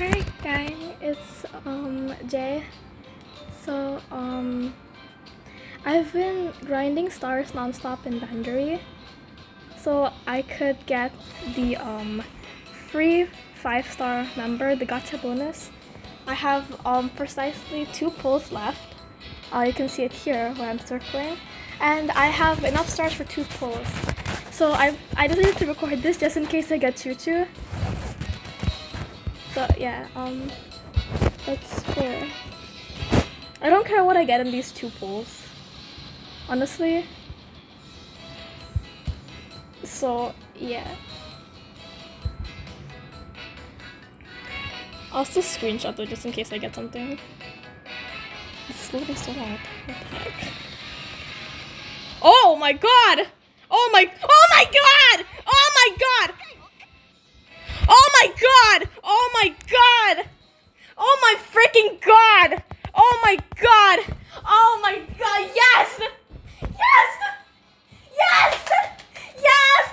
Hi gang, it's Jay. So I've been grinding stars nonstop in bandori, so I could get the free 5-star member, the gacha bonus. I have precisely 2 pulls left. You can see it here where I'm circling, and I have enough stars for 2 pulls. So I decided to record this just in case I get chu2. So yeah, that's fair. I don't care what I get in these 2 pulls, honestly. So yeah, I'll still screenshot though just in case I get something. It's loading so long. What the heck? Oh my god! Oh my god! Oh my god! Oh my god! Oh my god! Oh my freaking god! Oh my god! Oh my god! Yes! Yes! Yes! Yes!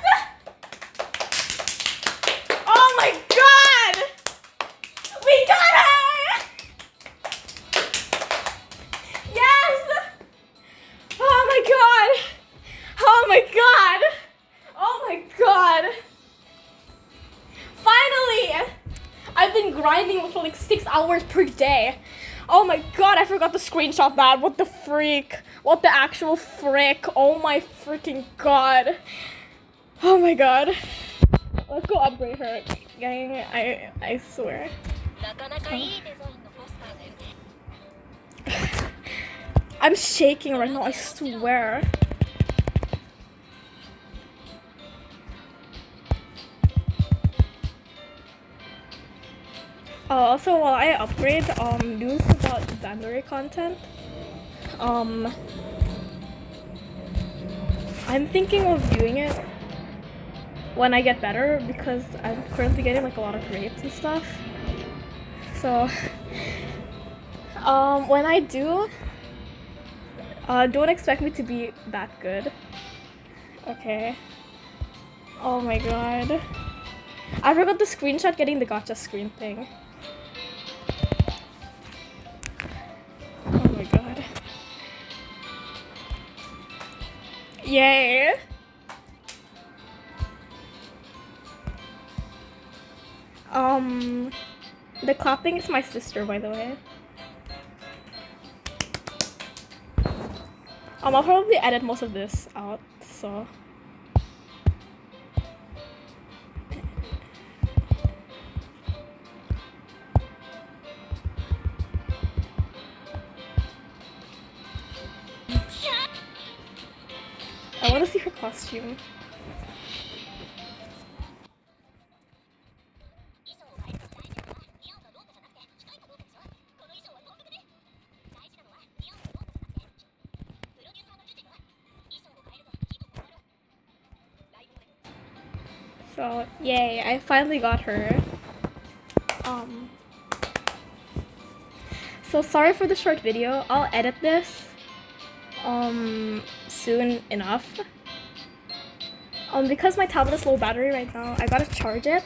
Oh my god! We got her! Yes! Oh my god! Oh my god! Oh my god! Finally! I've been grinding for like 6 hours per day. Oh my god, I forgot to screenshot that. What the freak? What the actual frick? Oh my freaking god. Oh my god. Let's go upgrade her, gang. I swear. I'm shaking right now, I swear. Also, while I upgrade, news about bandori content. I'm thinking of doing it when I get better because I'm currently getting like a lot of grades and stuff. So, when I do, don't expect me to be that good. Okay. Oh my god. I forgot to screenshot getting the gacha screen thing. Oh my god. Yay! The clapping is my sister, by the way. I'll probably edit most of this out, so. I want to see her costume. So, yay, I finally got her. So sorry for the short video. I'll edit this soon enough. Because my tablet is low battery right now, I gotta charge it.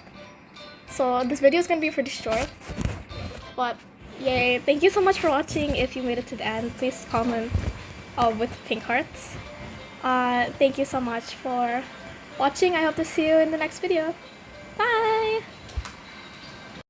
So this video is gonna be pretty short. But yay, thank you so much for watching. If you made it to the end, please comment with pink hearts. Thank you so much for watching. I hope to see you in the next video.